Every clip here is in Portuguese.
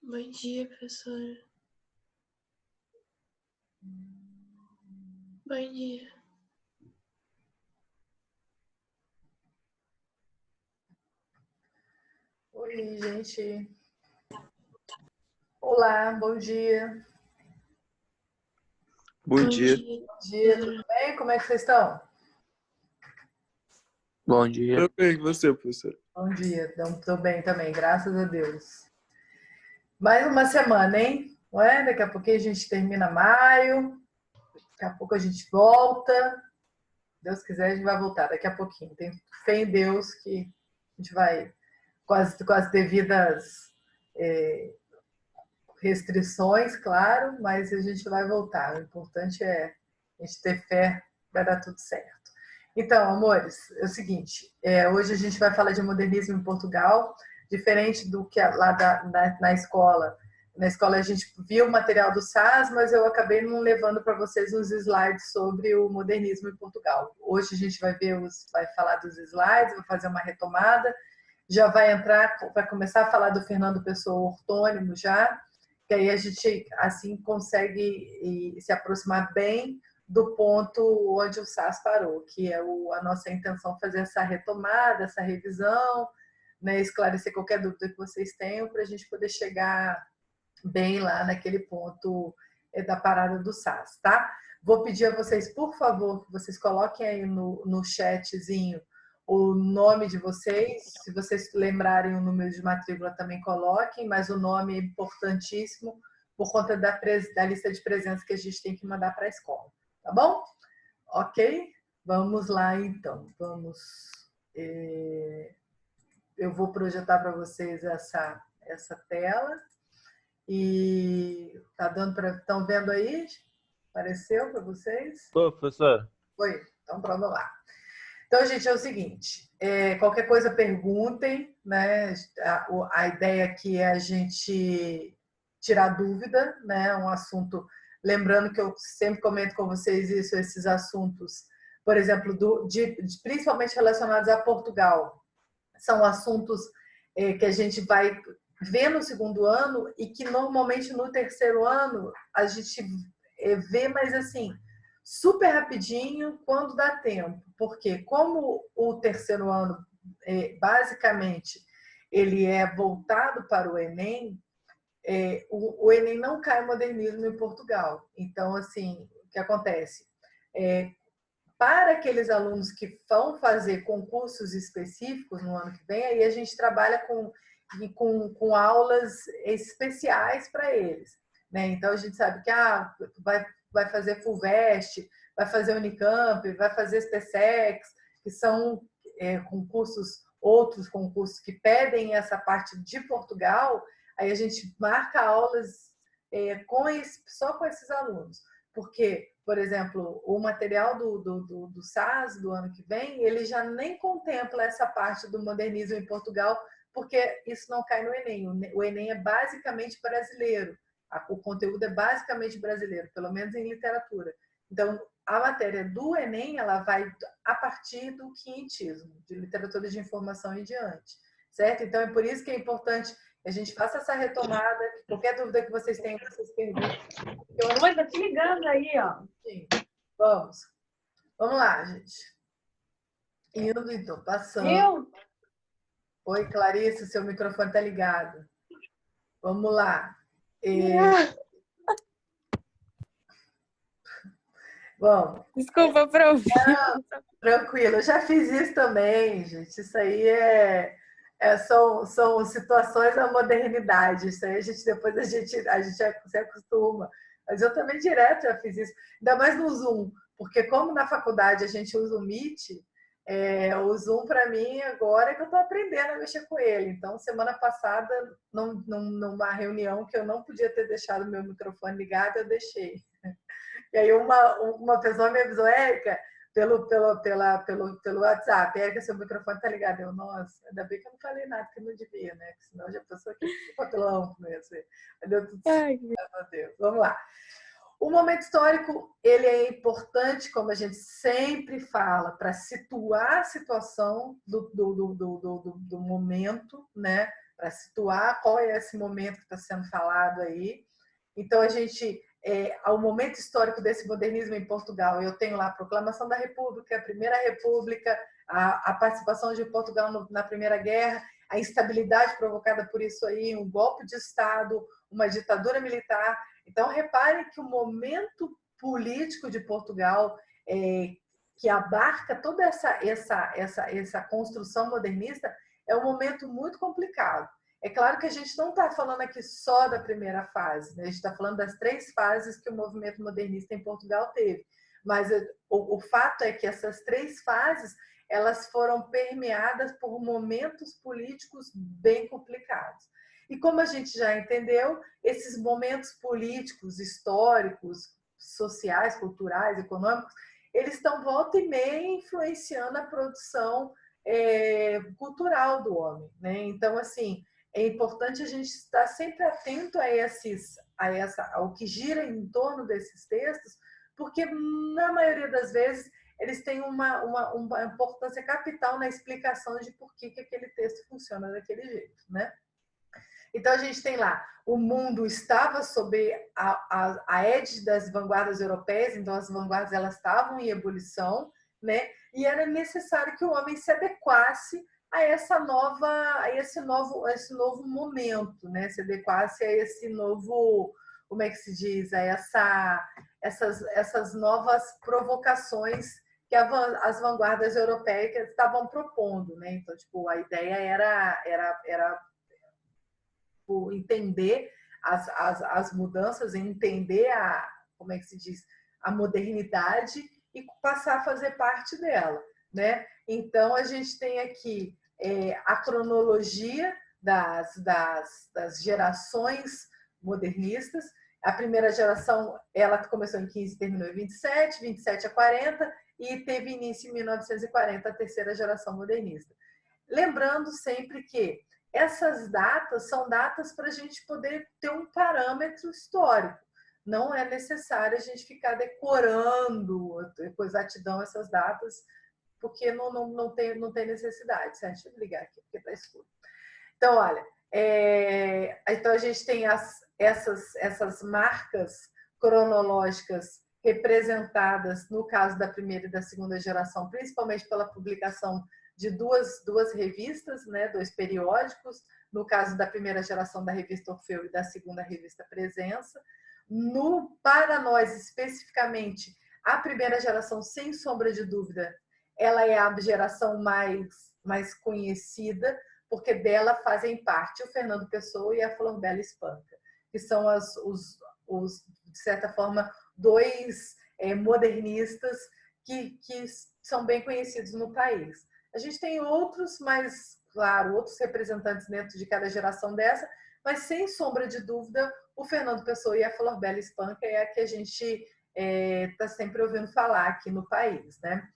Bom dia, professora. Bom dia. Oi, gente. Olá, bom dia. Bom dia. Bom dia, tudo bem? Como é que vocês estão? Bom dia. Tudo bem com você, professor? Bom dia, estou bem também, graças a Deus. Mais uma semana, hein? Não é? Daqui a pouquinho a gente termina maio, daqui a pouco a gente volta. Se Deus quiser, a gente vai voltar daqui a pouquinho. Tenho fé em Deus que a gente vai, com as devidas restrições, claro, mas a gente vai voltar. O importante é a gente ter fé, vai dar tudo certo. Então, amores, é o seguinte, hoje a gente vai falar de modernismo em Portugal, diferente do que lá na escola. Na escola a gente viu o material do SAS, mas eu acabei não levando para vocês uns slides sobre o modernismo em Portugal. Hoje a gente vai falar dos slides, vai fazer uma retomada, já vai começar a falar do Fernando Pessoa ortônimo já, que aí a gente assim consegue se aproximar bem do ponto onde o SAS parou, que é a nossa intenção fazer essa retomada, essa revisão, né, esclarecer qualquer dúvida que vocês tenham para a gente poder chegar bem lá naquele ponto da parada do SAS, tá? Vou pedir a vocês, por favor, que vocês coloquem aí no chatzinho o nome de vocês. Se vocês lembrarem o número de matrícula, também coloquem, mas o nome é importantíssimo por conta da lista de presença que a gente tem que mandar para a escola, tá bom? Ok? Vamos lá, então. Eu vou projetar para vocês essa tela. E tá dando para... Estão vendo aí? Apareceu para vocês? Ô, professor. Oi, então vamos lá. Então, gente, é o seguinte, qualquer coisa perguntem, né? A ideia aqui é a gente tirar dúvida, né? Um assunto, lembrando que eu sempre comento com vocês esses assuntos, por exemplo, principalmente relacionados a Portugal. São assuntos que a gente vai ver no segundo ano e que normalmente no terceiro ano a gente vê, mas assim, super rapidinho quando dá tempo. Porque como o terceiro ano, basicamente, ele é voltado para o Enem, o Enem não cai modernismo em Portugal. Então, assim, o que acontece? Para aqueles alunos que vão fazer concursos específicos no ano que vem, aí a gente trabalha com aulas especiais para eles, né? Então, a gente sabe que vai fazer FUVEST, vai fazer Unicamp, vai fazer SPSEC, que são outros concursos que pedem essa parte de Portugal, aí a gente marca aulas só com esses alunos. Porque, por exemplo, o material do SAS do ano que vem, ele já nem contempla essa parte do modernismo em Portugal, porque isso não cai no Enem. O Enem é basicamente brasileiro. O conteúdo é basicamente brasileiro, pelo menos em literatura. Então, a matéria do Enem, ela vai a partir do quinhentismo, de literatura de informação em diante, certo? Então, é por isso que é importante que a gente faça essa retomada. Qualquer dúvida que vocês tenham, vocês perguntem. Oi, tá te ligando aí, ó. Sim. Vamos lá, gente. Indo, então, passando. Eu? Oi, Clarice, seu microfone tá ligado. Vamos lá. Bom. Desculpa para ouvir. Não, tranquilo, eu já fiz isso também, gente. Isso aí são situações da modernidade. Isso aí depois a gente se acostuma. Mas eu também direto já fiz isso. Ainda mais no Zoom, porque como na faculdade a gente usa o Meet, o Zoom para mim agora é que eu estou aprendendo a mexer com ele. Então, semana passada, numa reunião que eu não podia ter deixado meu microfone ligado, eu deixei. E aí uma pessoa me avisou, Érica, pelo WhatsApp, Érica, seu microfone tá ligado. Eu, nossa, ainda bem que eu não falei nada que eu não devia, né? Porque senão já pensou que papelão que não ia ser. Mas deu tudo certo, graças a Deus. Vamos lá. O momento histórico, ele é importante, como a gente sempre fala, para situar a situação do momento, né? para situar qual é esse momento que está sendo falado aí. Então, a gente, ao momento histórico desse modernismo em Portugal, eu tenho lá a proclamação da República, a Primeira República, a participação de Portugal na Primeira Guerra, a instabilidade provocada por isso aí, um golpe de Estado, uma ditadura militar. Então, repare que o momento político de Portugal, que abarca toda essa construção modernista, é um momento muito complicado. É claro que a gente não está falando aqui só da primeira fase, né? A gente está falando das 3 fases que o movimento modernista em Portugal teve. Mas o fato é que essas 3 fases elas foram permeadas por momentos políticos bem complicados. E como a gente já entendeu, esses momentos políticos, históricos, sociais, culturais, econômicos, eles estão volta e meia influenciando a produção cultural do homem, né? Então, assim, é importante a gente estar sempre atento ao que gira em torno desses textos, porque na maioria das vezes eles têm uma importância capital na explicação de por que aquele texto funciona daquele jeito, né? Então, a gente tem lá, o mundo estava sob a égide das vanguardas europeias, então as vanguardas elas estavam em ebulição, né? E era necessário que o homem se adequasse a esse novo momento, né? Se adequasse a esse novo, como é que se diz, a essas novas provocações que as vanguardas europeias estavam propondo, né? Então, tipo, a ideia era entender as mudanças, entender como é que se diz, a modernidade e passar a fazer parte dela, né? Então, a gente tem aqui a cronologia das gerações modernistas. A primeira geração, ela começou em 15 e terminou em 27, 27 a 40, e teve início em 1940, a terceira geração modernista. Lembrando sempre que essas datas são datas para a gente poder ter um parâmetro histórico. Não é necessário a gente ficar decorando com exatidão essas datas, porque não tem necessidade. Deixa eu ligar aqui, porque está escuro. Então, olha, então a gente tem essas marcas cronológicas representadas, no caso da primeira e da segunda geração, principalmente pela publicação de duas revistas, né, 2 periódicos, no caso da primeira geração da revista Orfeu e da segunda revista Presença. Para nós, especificamente, a primeira geração, sem sombra de dúvida, ela é a geração mais conhecida, porque dela fazem parte o Fernando Pessoa e a Flor Bela Espanca, que são de certa forma, 2 modernistas que são bem conhecidos no país. A gente tem outros, mas, claro, outros representantes dentro de cada geração dessa, mas, sem sombra de dúvida, o Fernando Pessoa e a Flor Bela Espanca é a que a gente está sempre ouvindo falar aqui no país, né?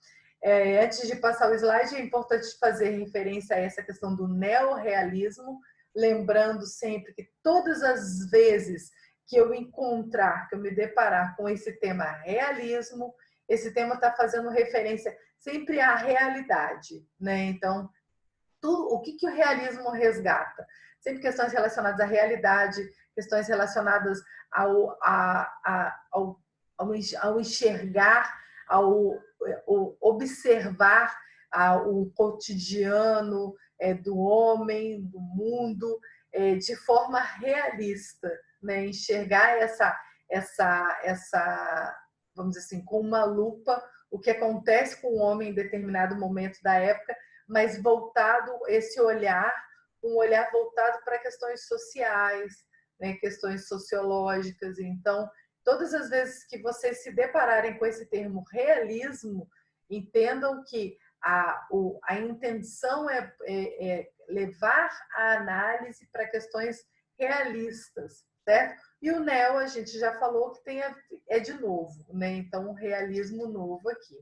Antes de passar o slide, é importante fazer referência a essa questão do neorrealismo, lembrando sempre que todas as vezes que eu me deparar com esse tema realismo, esse tema está fazendo referência sempre à realidade, né? Então, o que o realismo resgata? Sempre questões relacionadas à realidade, questões relacionadas ao enxergar, ao observar o cotidiano do homem, do mundo, de forma realista, né? Enxergar vamos dizer assim, com uma lupa, o que acontece com o homem em determinado momento da época, mas voltado, um olhar voltado para questões sociais, né? Questões sociológicas. Então, todas as vezes que vocês se depararem com esse termo realismo, entendam que a intenção é levar a análise para questões realistas, certo? E o neo, a gente já falou que é de novo, né? Então, um realismo novo aqui.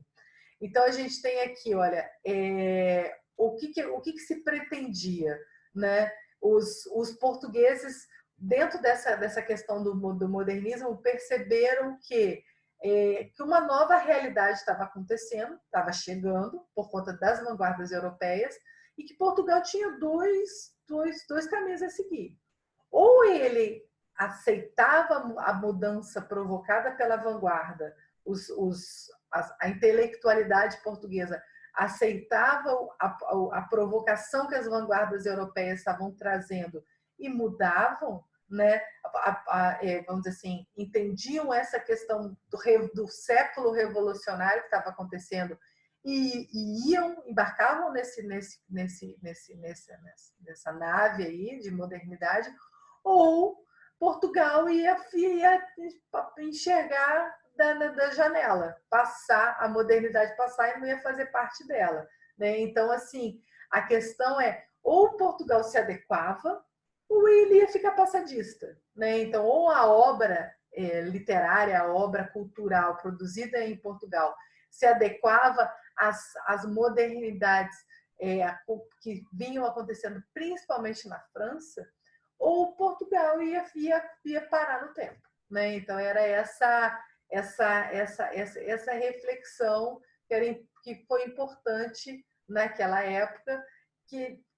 Então, a gente tem aqui, olha, o que se pretendia, né? Os portugueses, dentro dessa questão do modernismo, perceberam que uma nova realidade estava acontecendo, estava chegando por conta das vanguardas europeias, e que Portugal tinha dois caminhos a seguir. Ou ele aceitava a mudança provocada pela vanguarda, a intelectualidade portuguesa aceitava a provocação que as vanguardas europeias estavam trazendo e mudavam, né? Vamos dizer assim, entendiam essa questão do século revolucionário que estava acontecendo e embarcavam nessa nave aí de modernidade, ou Portugal ia enxergar da janela, passar, a modernidade passar e não ia fazer parte dela, né? Então, assim, a questão é, ou Portugal se adequava, ou ele ia ficar passadista, né? Então, ou a obra literária, a obra cultural produzida em Portugal se adequava às modernidades que vinham acontecendo principalmente na França, ou Portugal ia parar no tempo, né? Então, era essa reflexão que foi importante naquela época,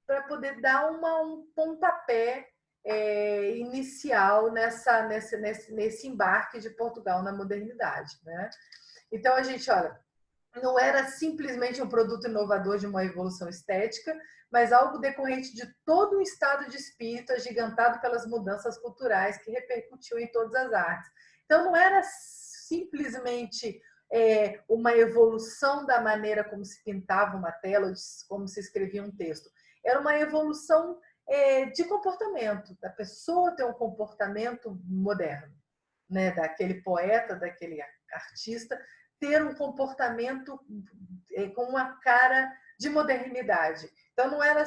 para poder dar um pontapé inicial nesse embarque de Portugal na modernidade, né? Então, a gente, olha, não era simplesmente um produto inovador de uma evolução estética, mas algo decorrente de todo um estado de espírito agigantado pelas mudanças culturais que repercutiu em todas as artes. Então, não era simplesmente uma evolução da maneira como se pintava uma tela, como se escrevia um texto. Era uma evolução de comportamento, da pessoa ter um comportamento moderno, né? Daquele poeta, daquele artista, ter um comportamento com uma cara de modernidade. Então, não era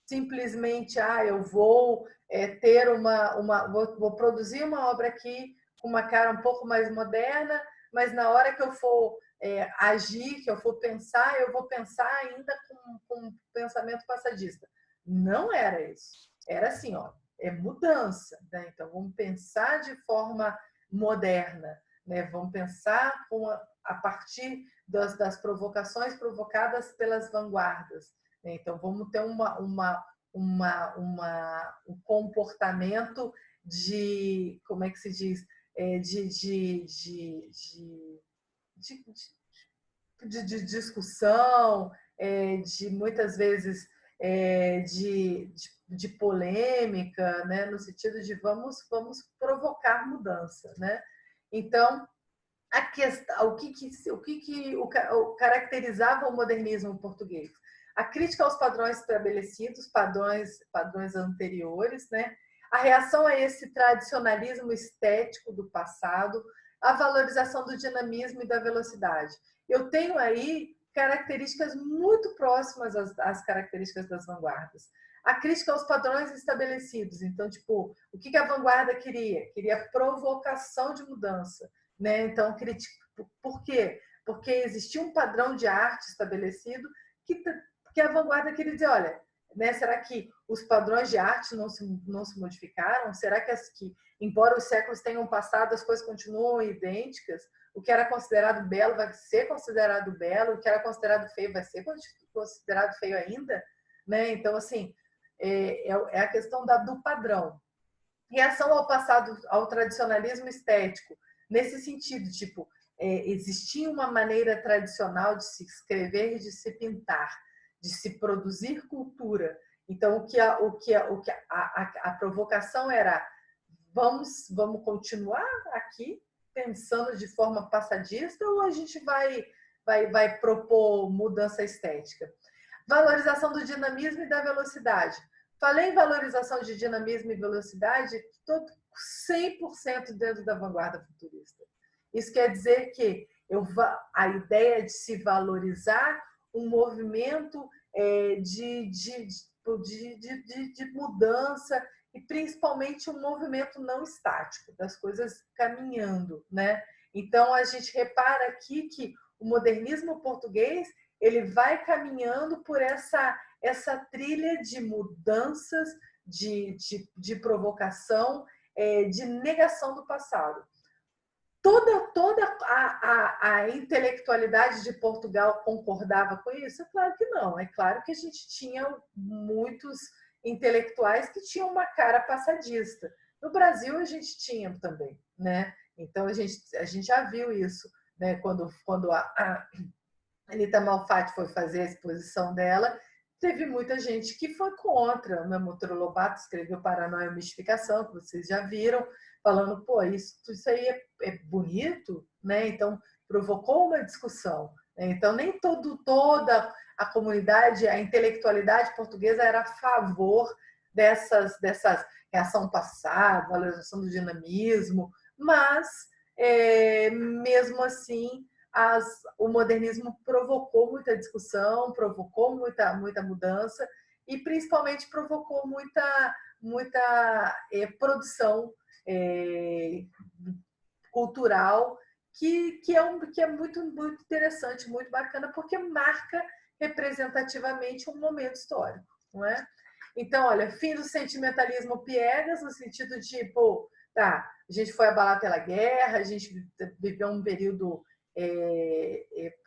simplesmente, eu vou vou produzir uma obra aqui com uma cara um pouco mais moderna, mas na hora que eu for agir, que eu for pensar, eu vou pensar ainda com um pensamento passadista. Não era isso. Era assim, mudança, né? Então, vamos pensar de forma moderna, né? Vamos pensar a partir das provocações provocadas pelas vanguardas, né? Então, vamos ter um comportamento de, como é que se diz, de discussão, de muitas vezes de polêmica, né? No sentido de vamos provocar mudança, né? Então, a questão, o que caracterizava o modernismo português? A crítica aos padrões estabelecidos, padrões anteriores, né? A reação a esse tradicionalismo estético do passado, a valorização do dinamismo e da velocidade. Eu tenho aí características muito próximas às características das vanguardas. A crítica aos padrões estabelecidos. Então, tipo, o que a vanguarda queria? Queria provocação de mudança, né? Então, por quê? Porque existia um padrão de arte estabelecido que a vanguarda queria dizer, olha, né, será que os padrões de arte não se modificaram? Será que embora os séculos tenham passado, as coisas continuam idênticas? O que era considerado belo vai ser considerado belo, o que era considerado feio vai ser considerado feio ainda, né? Então, assim, é a questão do padrão. Reação ao passado, ao tradicionalismo estético, nesse sentido, tipo, existia uma maneira tradicional de se escrever e de se pintar, de se produzir cultura. Então, a provocação era vamos continuar aqui pensando de forma passadista ou a gente vai propor mudança estética? Valorização do dinamismo e da velocidade. Falei em valorização de dinamismo e velocidade, 100% dentro da vanguarda futurista. Isso quer dizer que a ideia de se valorizar um movimento de mudança e principalmente um movimento não estático, das coisas caminhando, né? Então, a gente repara aqui que o modernismo português ele vai caminhando por essa trilha de mudanças, de provocação, de negação do passado. toda a intelectualidade de Portugal concordava com isso? É claro que não. É claro que a gente tinha muitos intelectuais que tinham uma cara passadista. No Brasil, a gente tinha também, né? Então, a gente já viu isso, né? Quando a Anita Malfatti foi fazer a exposição dela, teve muita gente que foi contra. O Monteiro Lobato escreveu Paranoia e Mistificação, que vocês já viram, falando, pô, isso aí é bonito, né? Então, provocou uma discussão. Né? Então, nem toda a comunidade, a intelectualidade portuguesa era a favor dessa reação passada, valorização do dinamismo, mas, mesmo assim, o modernismo provocou muita discussão, provocou muita mudança e, principalmente, provocou muita produção cultural que é muito interessante, muito bacana, porque marca representativamente um momento histórico, não é? Então, olha, fim do sentimentalismo piegas, no sentido de, pô, tá, a gente foi abalado pela guerra, a gente viveu um período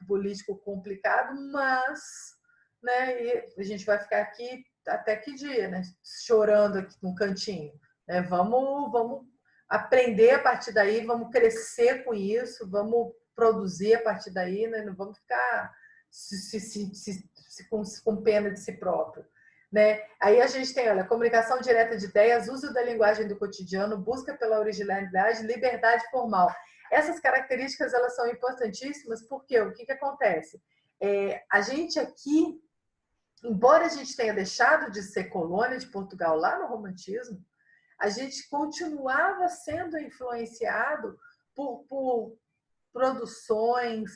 político complicado, mas, né, a gente vai ficar aqui até que dia, né, chorando aqui num cantinho. Né? Vamos aprender a partir daí, vamos crescer com isso, vamos produzir a partir daí, né? Não vamos ficar com pena de si próprio. Né? Aí a gente tem, olha, comunicação direta de ideias, uso da linguagem do cotidiano, busca pela originalidade, liberdade formal. Essas características, elas são importantíssimas porque o que acontece? A gente aqui, embora a gente tenha deixado de ser colônia de Portugal lá no romantismo, a gente continuava sendo influenciado por produções,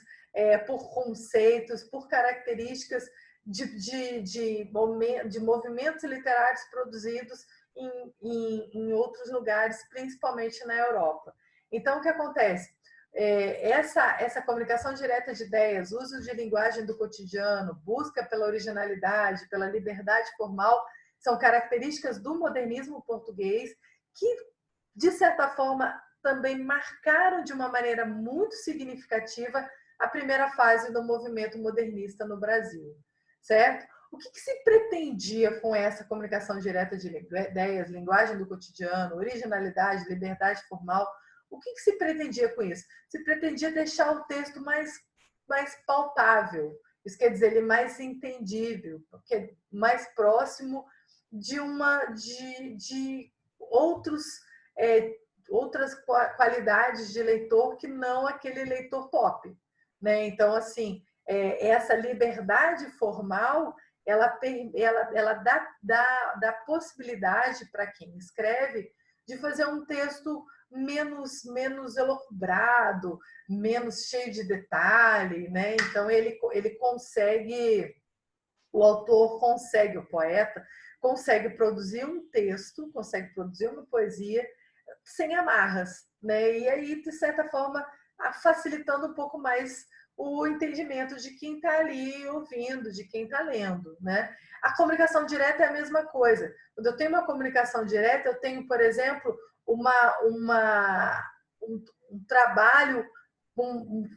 por conceitos, por características de movimentos literários produzidos em outros lugares, principalmente na Europa. Então, o que acontece? Essa comunicação direta de ideias, uso de linguagem do cotidiano, busca pela originalidade, pela liberdade formal, são características do modernismo português que, de certa forma, também marcaram de uma maneira muito significativa a primeira fase do movimento modernista no Brasil, certo? O que se pretendia com essa comunicação direta de ideias, linguagem do cotidiano, originalidade, liberdade formal? O que se pretendia com isso? Se pretendia deixar o texto mais palpável, isso quer dizer, ele mais entendível, porque mais próximo de outras qualidades de leitor que não aquele leitor pop. Né? Então, assim, essa liberdade formal, ela dá possibilidade para quem escreve de fazer um texto menos elucubrado, menos cheio de detalhe, né? Então ele consegue, o autor consegue, o poeta consegue produzir um texto, consegue produzir uma poesia sem amarras, né? E aí, de certa forma, facilitando um pouco mais o entendimento de quem está ali ouvindo, de quem está lendo, né? A comunicação direta é a mesma coisa. Quando eu tenho uma comunicação direta, eu tenho, por exemplo, um trabalho,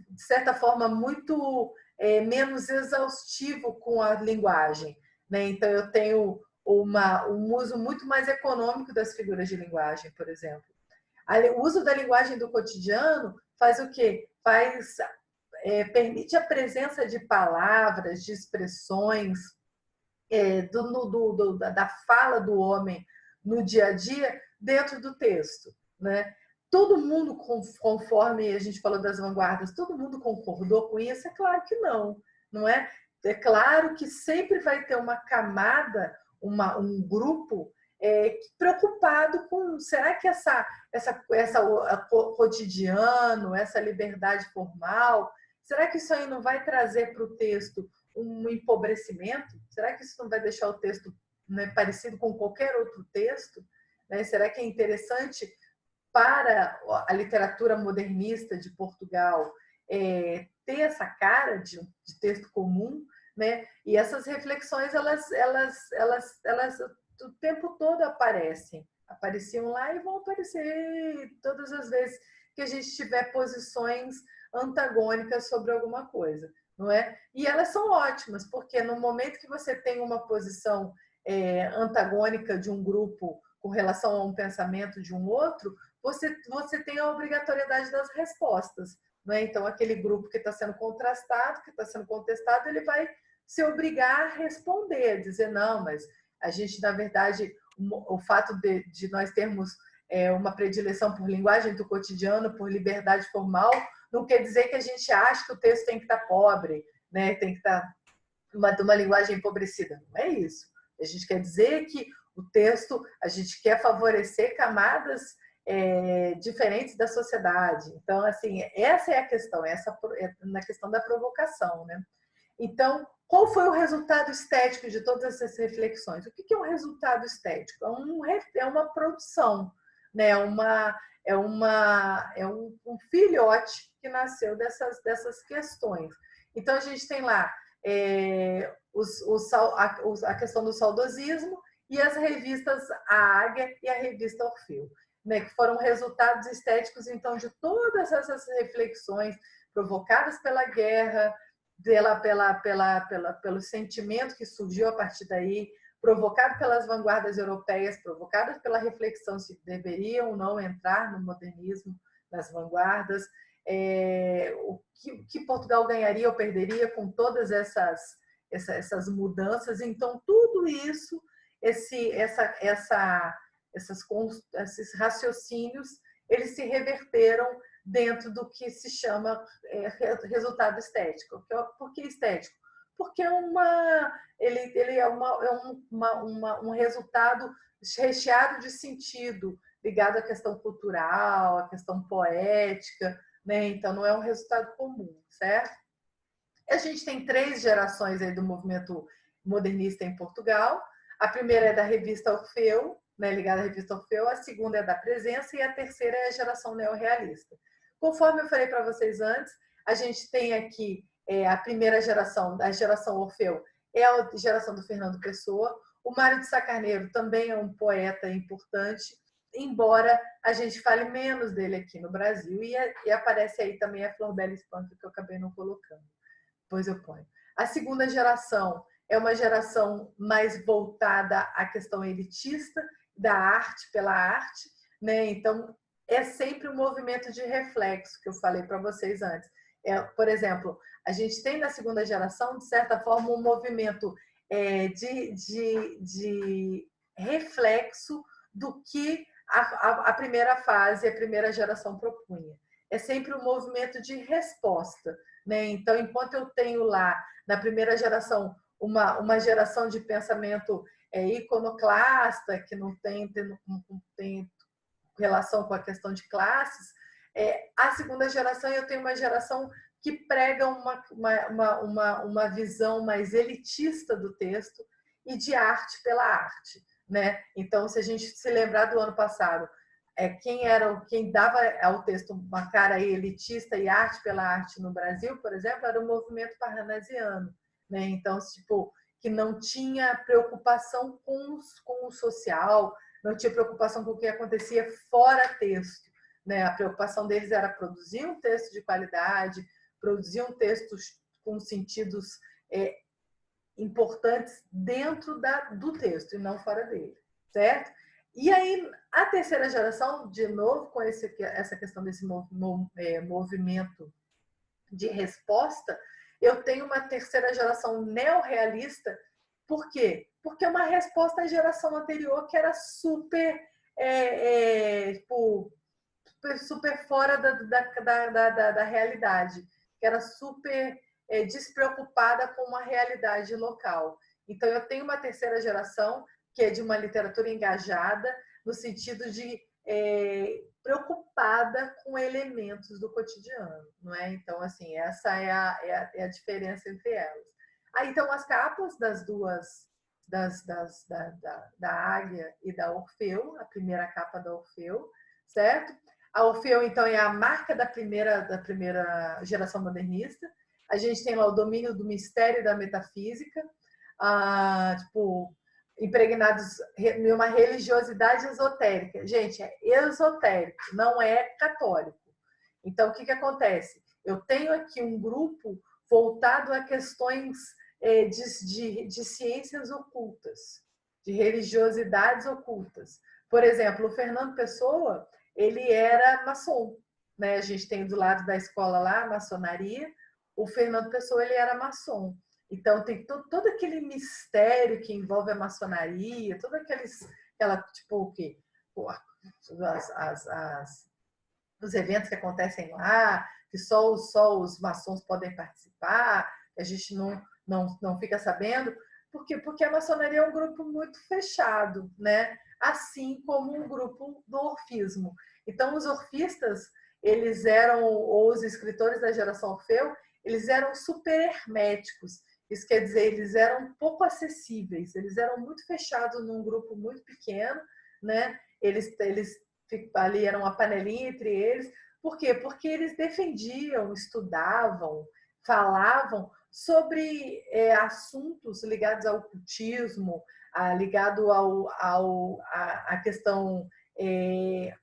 de certa forma, muito menos exaustivo com a linguagem. Né? Então, eu tenho um uso muito mais econômico das figuras de linguagem, por exemplo. O uso da linguagem do cotidiano faz o quê? Permite a presença de palavras, de expressões, da fala do homem no dia a dia dentro do texto. Né? Todo mundo, conforme a gente falou das vanguardas, todo mundo concordou com isso? É claro que não, não é? É claro que sempre vai ter uma camada, um grupo preocupado com, será que essa cotidiano, essa liberdade formal, será que isso aí não vai trazer para o texto um empobrecimento? Será que isso não vai deixar o texto, né, parecido com qualquer outro texto? Né? Será que é interessante para a literatura modernista de Portugal ter essa cara de texto comum? Né? E essas reflexões, elas o tempo todo apareciam lá e vão aparecer todas as vezes que a gente tiver posições antagônicas sobre alguma coisa, não é? E elas são ótimas, porque no momento que você tem uma posição antagônica de um grupo com relação a um pensamento de um outro, você tem a obrigatoriedade das respostas, não é? Então, aquele grupo que está sendo contrastado, que está sendo contestado, ele vai se obrigar a responder, dizer, não, mas a gente, na verdade, o fato de nós termos uma predileção por linguagem do cotidiano, por liberdade formal, não quer dizer que a gente acha que o texto tem que estar pobre, né? Tem que estar uma linguagem empobrecida. Não é isso. A gente quer dizer que o texto, a gente quer favorecer camadas diferentes da sociedade. Então, assim, essa é a questão, na questão da provocação, né? Então, qual foi o resultado estético de todas essas reflexões? O que é um resultado estético? É uma produção, né? É um filhote que nasceu dessas questões. Então, a gente tem lá a questão do saudosismo e as revistas A Águia e a revista Orfeu, né? Que foram resultados estéticos, então, de todas essas reflexões provocadas pela guerra, pelo sentimento que surgiu a partir daí, provocado pelas vanguardas europeias, provocado pela reflexão se deveriam ou não entrar no modernismo nas vanguardas, o que Portugal ganharia ou perderia com todas essas mudanças. Então, tudo isso, esses raciocínios, eles se reverteram dentro do que se chama resultado estético. Por que estético? Porque ele é um resultado recheado de sentido, ligado à questão cultural, à questão poética, né? Então, não é um resultado comum, certo? A gente tem 3 gerações aí do movimento modernista em Portugal. A primeira é da revista Orfeu, né, ligada à revista Orfeu, a segunda é da Presença e a terceira é a geração neorrealista. Conforme eu falei para vocês antes, a gente tem aqui a primeira geração, a geração Orfeu, é a geração do Fernando Pessoa. O Mário de Sá Carneiro também é um poeta importante, embora a gente fale menos dele aqui no Brasil, e aparece aí também a Flor Bela Espanca, que eu acabei não colocando. Depois eu ponho. A segunda geração é uma geração mais voltada à questão elitista, da arte pela arte, né? Então, é sempre um movimento de reflexo, que eu falei para vocês antes. Por exemplo, a gente tem na segunda geração, de certa forma, um movimento de reflexo do que a primeira fase, a primeira geração propunha. É sempre um movimento de resposta, né? Então, enquanto eu tenho lá, na primeira geração, uma geração de pensamento iconoclasta, que não tem relação com a questão de classes, a segunda geração eu tenho uma geração que prega uma visão mais elitista do texto e de arte pela arte, né? Então, se a gente se lembrar do ano passado, quem dava ao texto uma cara elitista e arte pela arte no Brasil, por exemplo, era o movimento parnasiano, né? Então, tipo, que não tinha preocupação com o social, não tinha preocupação com o que acontecia fora texto, né? A preocupação deles era produzir um texto de qualidade, produzir um texto com sentidos importantes dentro do texto e não fora dele, certo? E aí, a terceira geração, de novo, com essa questão desse movimento de resposta, eu tenho uma terceira geração neorrealista. Por quê? Porque é uma resposta à geração anterior que era super fora da realidade, que era super despreocupada com uma realidade local. Então, eu tenho uma terceira geração que é de uma literatura engajada, no sentido de preocupada com elementos do cotidiano, não é? Então, assim, essa é a diferença entre elas. Aí, então, as capas das duas, da Águia e da Orfeu, a primeira capa da Orfeu, certo? A Orfeu, então, é a marca da primeira geração modernista. A gente tem lá o domínio do mistério e da metafísica, impregnados em uma religiosidade esotérica. Gente, é esotérico, não é católico, Então, o que acontece? Eu tenho aqui um grupo voltado a questões de ciências ocultas, de religiosidades ocultas. Por exemplo, o Fernando Pessoa, ele era maçom, né? A gente tem do lado da escola lá a maçonaria. O Fernando Pessoa, ele era maçom. Então, tem todo aquele mistério que envolve a maçonaria, todo tipo, o quê? Os eventos que acontecem lá, que só os maçons podem participar, a gente não fica sabendo. Por quê? Porque a maçonaria é um grupo muito fechado, né? Assim como o grupo do orfismo. Então, os orfistas, eles eram, ou os escritores da geração Orfeu, eles eram super herméticos. Isso quer dizer, eles eram pouco acessíveis, eles eram muito fechados num grupo muito pequeno, né? Eles ali era uma panelinha entre eles. Por quê? Porque eles defendiam, estudavam, falavam sobre assuntos ligados ao ocultismo, ligado à questão,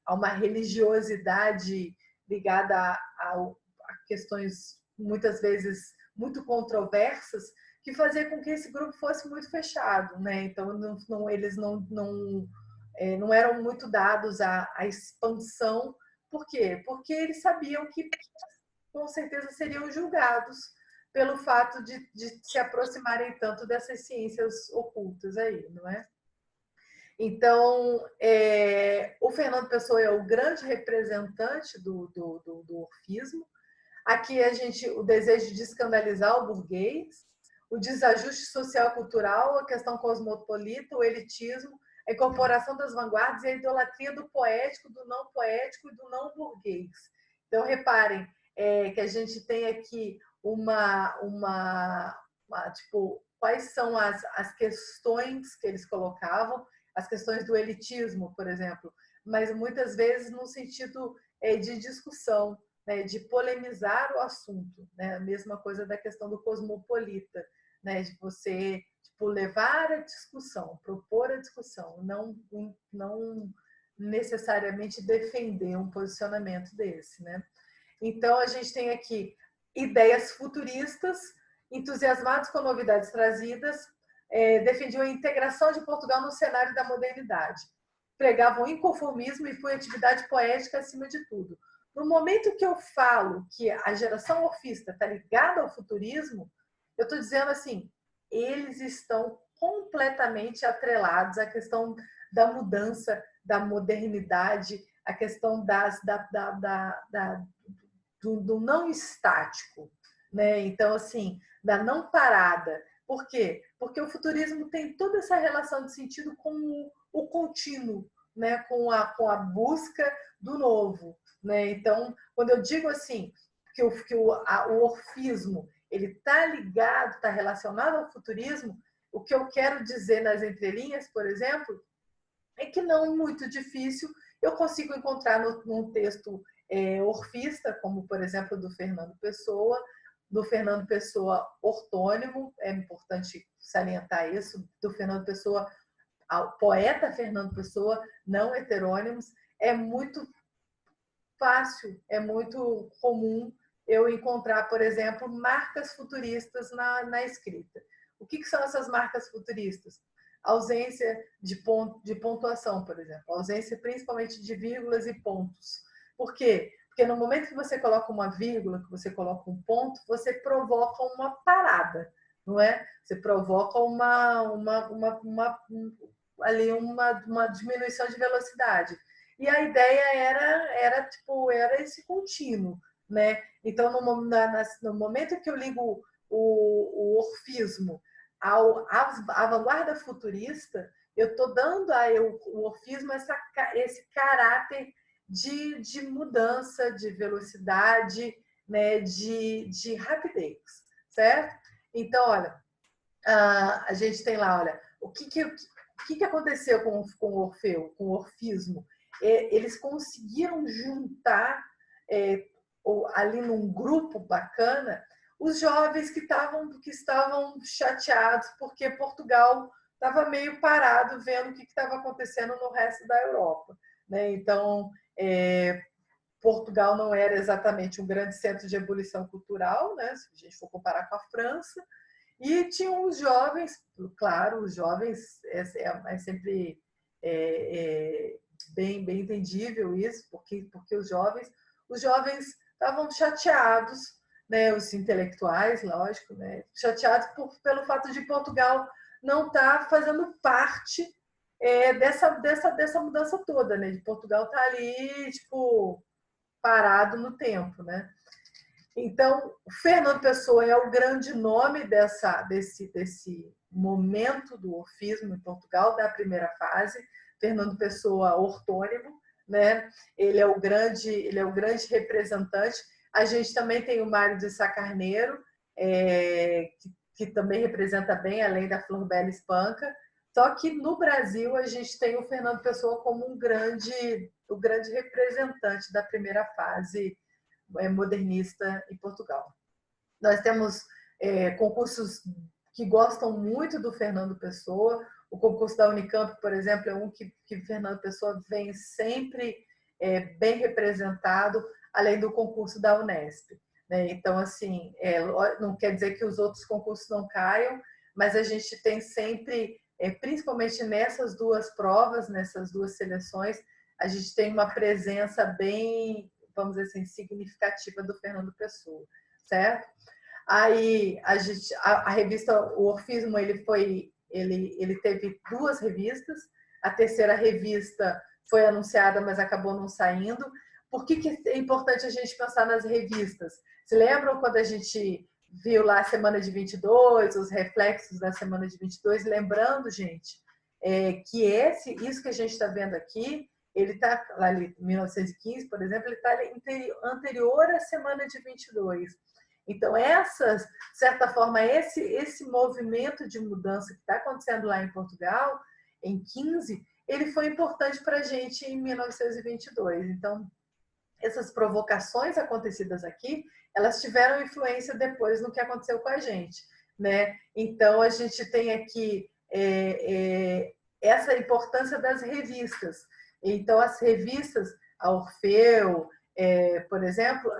a uma religiosidade ligada a questões muitas vezes muito controversas, que fazia com que esse grupo fosse muito fechado, né? Então eles não eram muito dados à expansão. Por quê? Porque eles sabiam que com certeza seriam julgados pelo fato de se aproximarem tanto dessas ciências ocultas aí, não é? Então, o Fernando Pessoa é o grande representante do orfismo. Aqui o desejo de escandalizar o burguês, o desajuste social-cultural, a questão cosmopolita, o elitismo, a incorporação das vanguardas e a idolatria do poético, do não poético e do não burguês. Então, reparem que a gente tem aqui tipo, quais são as questões que eles colocavam, as questões do elitismo, por exemplo, mas muitas vezes no sentido de discussão, né, de polemizar o assunto, né? A mesma coisa da questão do cosmopolita, né, de você tipo, levar a discussão, propor a discussão, não necessariamente defender um posicionamento desse, né? Então, a gente tem aqui ideias futuristas, entusiasmados com novidades trazidas, defendiam a integração de Portugal no cenário da modernidade, pregavam inconformismo e punhetividade poética acima de tudo. No momento que eu falo que a geração orfista está ligada ao futurismo, eu estou dizendo assim, eles estão completamente atrelados à questão da mudança, da modernidade, a questão do não estático, né? Então, assim, da não parada. Por quê? Porque o futurismo tem toda essa relação de sentido com o contínuo, né? Com a busca do novo, né? Então, quando eu digo assim, que o orfismo ele está ligado, está relacionado ao futurismo, o que eu quero dizer nas entrelinhas, por exemplo, é que não muito difícil eu consigo encontrar num texto orfista, como, por exemplo, do Fernando Pessoa ortônimo, é importante salientar isso, do Fernando Pessoa, ao poeta Fernando Pessoa, não heterônimos, é muito fácil, é muito comum eu encontrar, por exemplo, marcas futuristas na escrita. O que são essas marcas futuristas? Ausência de pontuação, por exemplo. Ausência principalmente de vírgulas e pontos. Por quê? Porque no momento que você coloca uma vírgula, que você coloca um ponto, você provoca uma parada, não é? Você provoca ali uma diminuição de velocidade. E a ideia era esse contínuo, né? Então, no momento que eu ligo o orfismo à vanguarda futurista, eu estou dando ao orfismo esse caráter de mudança, de velocidade, né? de rapidez, certo? Então, olha, a gente tem lá, olha, o que aconteceu com o Orfeu, com o orfismo? Eles conseguiram juntar ali num grupo bacana os jovens que estavam chateados porque Portugal estava meio parado vendo o que estava acontecendo no resto da Europa, né? Então, Portugal não era exatamente um grande centro de ebulição cultural, né? Se a gente for comparar com a França. E tinham os jovens, claro, os jovens é sempre bem entendível isso, porque os jovens estavam chateados, né, os intelectuais, lógico, né, chateados pelo fato de Portugal não estar fazendo parte dessa mudança toda, né, de Portugal estar ali, tipo, parado no tempo, né. Então, Fernando Pessoa é o grande nome desse momento do orfismo em Portugal, da primeira fase. Fernando Pessoa, ortônimo, né? Ele é o grande representante. A gente também tem o Mário de Sá Carneiro, que também representa bem, além da Flor Bela Espanca. Só que no Brasil a gente tem o Fernando Pessoa como o grande representante da primeira fase modernista em Portugal. Nós temos concursos que gostam muito do Fernando Pessoa. O concurso da Unicamp, por exemplo, é um que Fernando Pessoa vem sempre bem representado, além do concurso da Unesp. Né? Então, assim, não quer dizer que os outros concursos não caiam, mas a gente tem sempre, principalmente nessas duas provas, nessas duas seleções, a gente tem uma presença bem, vamos dizer assim, significativa do Fernando Pessoa, certo? Aí a revista, o Orfismo, ele teve 2 revistas. A terceira revista foi anunciada, mas acabou não saindo. Por que é importante a gente pensar nas revistas? Se lembram quando a gente viu lá a Semana de 22, os reflexos da Semana de 22? Lembrando, gente, que isso que a gente está vendo aqui, ele está ali em 1915, por exemplo, ele está anterior à Semana de 22. Então, de certa forma, esse movimento de mudança que está acontecendo lá em Portugal, em 15, ele foi importante para a gente em 1922. Então, essas provocações acontecidas aqui, elas tiveram influência depois no que aconteceu com a gente, né? Então, a gente tem aqui essa importância das revistas. Então, as revistas, a Orfeu, por exemplo,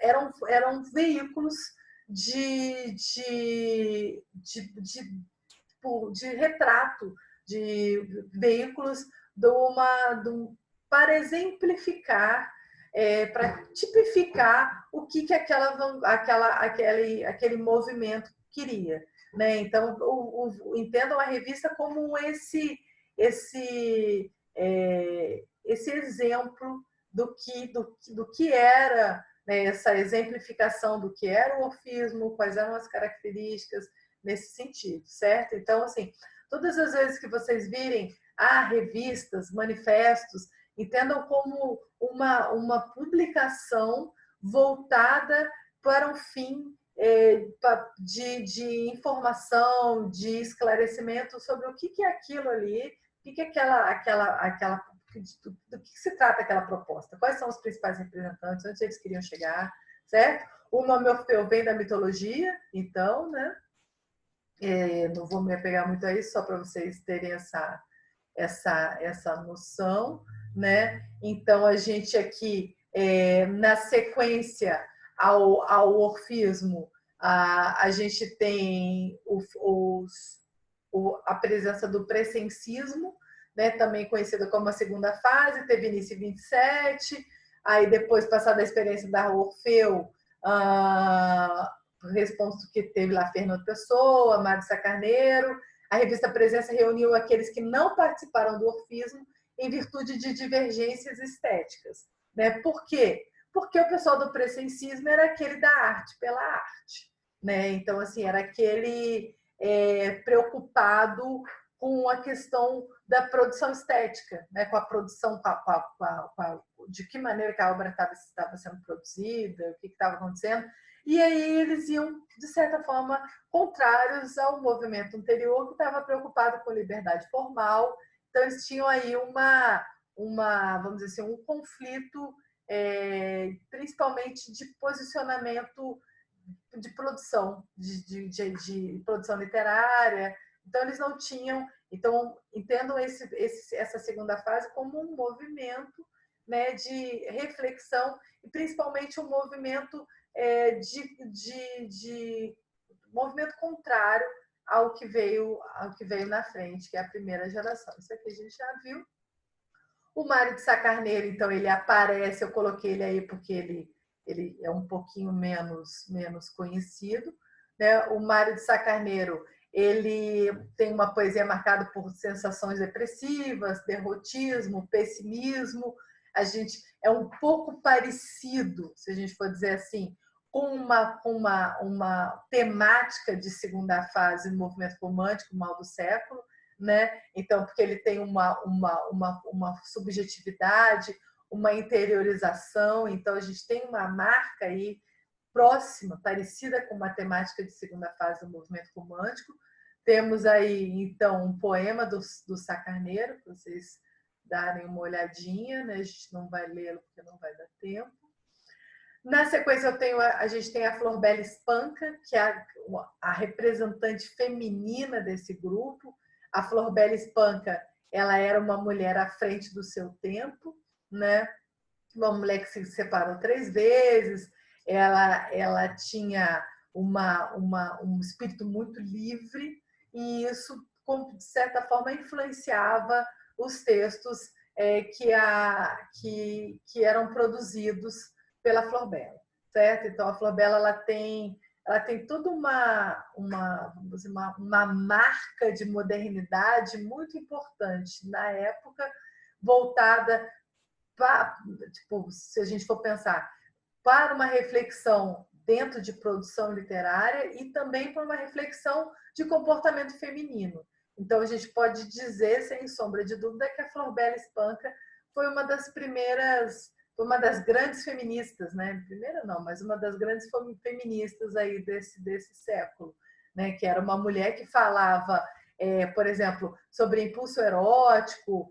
eram veículos de retrato, de veículos para exemplificar, para tipificar o que aquele movimento queria. Né? Então, entendam a revista como esse exemplo do que era, né, essa exemplificação do que era o orfismo, quais eram as características nesse sentido, certo? Então, assim, todas as vezes que vocês virem revistas, manifestos, entendam como uma publicação voltada para um fim de informação, de esclarecimento sobre o que é aquilo ali, o que é do que se trata aquela proposta, quais são os principais representantes, onde eles queriam chegar, certo? O nome Orfeu vem da mitologia, então, né? Não vou me apegar muito a isso, só para vocês terem essa noção, né? Então, a gente aqui, na sequência ao orfismo, a gente tem a presença do precensismo, né, também conhecida como a segunda fase, teve início em 27, aí depois, passada a experiência da Orfeu, o responso que teve lá Fernando Pessoa, Mário Sá Carneiro, a revista Presença reuniu aqueles que não participaram do orfismo em virtude de divergências estéticas. Né? Por quê? Porque o pessoal do precensismo era aquele da arte pela arte. Né? Então, assim, era aquele preocupado com a questão da produção estética, né? Com a produção, de que maneira que a obra estava sendo produzida, o que estava acontecendo. E aí eles iam, de certa forma, contrários ao movimento anterior, que estava preocupado com liberdade formal. Então, eles tinham aí vamos dizer assim, um conflito, principalmente de posicionamento de produção, de produção literária. Então, eles não tinham... Então, entendam essa segunda fase como um movimento, né, de reflexão e principalmente um movimento de movimento contrário ao que veio na frente, que é a primeira geração. Isso aqui a gente já viu. O Mário de Sá Carneiro, então, ele aparece, eu coloquei ele aí porque ele é um pouquinho menos conhecido, né? O Mário de Sá Carneiro, ele tem uma poesia marcada por sensações depressivas, derrotismo, pessimismo. A gente é um pouco parecido, se a gente for dizer assim, com uma temática de segunda fase do movimento romântico, mal do século, né? Então, porque ele tem uma subjetividade, uma interiorização, então a gente tem uma marca aí próxima, parecida com uma temática de segunda fase do movimento romântico. Temos aí, então, um poema do Sá Carneiro, para vocês darem uma olhadinha, né? A gente não vai lê-lo porque não vai dar tempo. Na sequência, a gente tem a Florbela Espanca, que é a representante feminina desse grupo. A Florbela Espanca, ela era uma mulher à frente do seu tempo, né? Uma mulher que se separou 3 vezes, ela tinha um espírito muito livre, e isso, de certa forma, influenciava os textos que eram produzidos pela Florbela, certo? Então, a Florbela ela tem toda uma marca de modernidade muito importante na época, voltada para, tipo, se a gente for pensar, para uma reflexão dentro de produção literária e também para uma reflexão de comportamento feminino. Então, a gente pode dizer, sem sombra de dúvida, que a Florbela Espanca foi uma das primeiras, foi uma das grandes feministas, né? Primeira não, mas uma das grandes feministas aí desse século, né? Que era uma mulher que falava, por exemplo, sobre impulso erótico,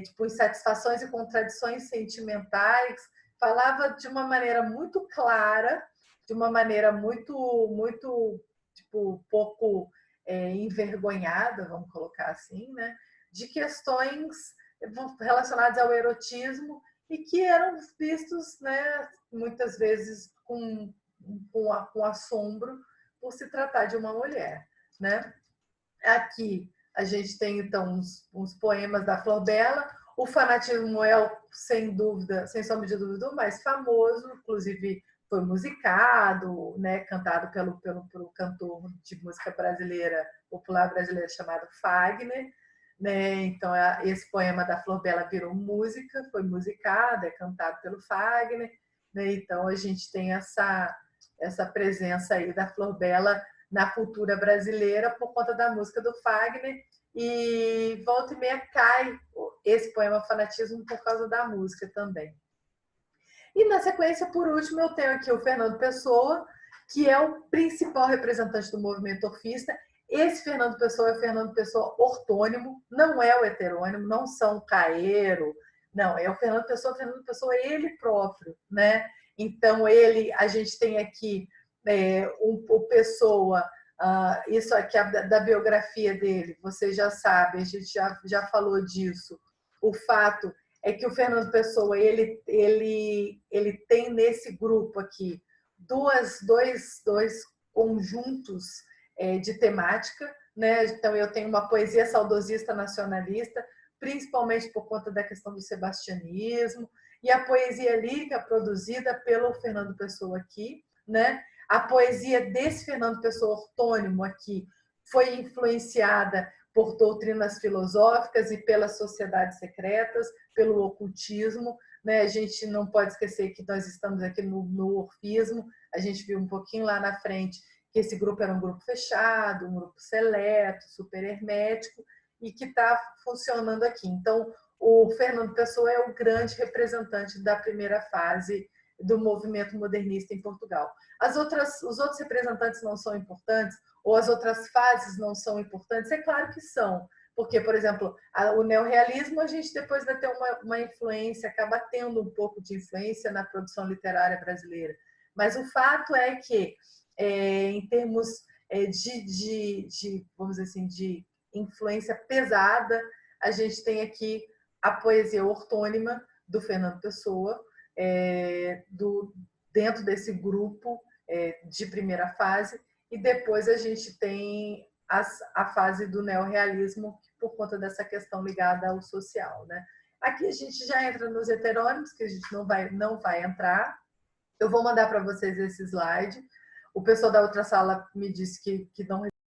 tipo, insatisfações e contradições sentimentais, falava de uma maneira muito clara, de uma maneira muito tipo, pouco envergonhada, vamos colocar assim, né? De questões relacionadas ao erotismo e que eram vistos, né, muitas vezes com assombro por se tratar de uma mulher, né? Aqui a gente tem então uns poemas da Florbela. O Fanatismo é, sem dúvida, sem sombra de dúvida, o mais famoso, inclusive foi musicado, né, cantado pelo cantor de música brasileira, popular brasileira, chamado Fagner, né? Então esse poema da Florbela virou música, foi musicado, é cantado pelo Fagner, né? Então a gente tem essa presença aí da Florbela na cultura brasileira por conta da música do Fagner, e volta e meia cai esse poema Fanatismo por causa da música também. E na sequência, por último, eu tenho aqui o Fernando Pessoa, que é o principal representante do movimento orfista. Esse Fernando Pessoa é o Fernando Pessoa ortônimo, não é o heterônimo, não são Caeiro, não, é o Fernando Pessoa ele próprio, né? Então, a gente tem aqui o Pessoa, isso aqui da biografia dele, você já sabe, a gente já falou disso. O fato é que o Fernando Pessoa, ele tem nesse grupo aqui dois conjuntos de temática, né? Então, eu tenho uma poesia saudosista nacionalista, principalmente por conta da questão do sebastianismo, e a poesia lírica produzida pelo Fernando Pessoa aqui, né? A poesia desse Fernando Pessoa ortônimo aqui foi influenciada por doutrinas filosóficas e pelas sociedades secretas, pelo ocultismo, né? A gente não pode esquecer que nós estamos aqui no orfismo, a gente viu um pouquinho lá na frente que esse grupo era um grupo fechado, um grupo seleto, super hermético, e que está funcionando aqui. Então, o Fernando Pessoa é o grande representante da primeira fase do movimento modernista em Portugal. Os outros representantes não são importantes, ou as outras fases não são importantes? É claro que são, porque, por exemplo, o neorrealismo, a gente depois vai ter uma influência, acaba tendo um pouco de influência na produção literária brasileira. Mas o fato é que, em termos vamos dizer assim, de influência pesada, a gente tem aqui a poesia ortônima do Fernando Pessoa, dentro desse grupo de primeira fase, e depois a gente tem a fase do neorrealismo, por conta dessa questão ligada ao social, né? Aqui a gente já entra nos heterônimos, que a gente não vai entrar. Eu vou mandar para vocês esse slide. O pessoal da outra sala me disse que não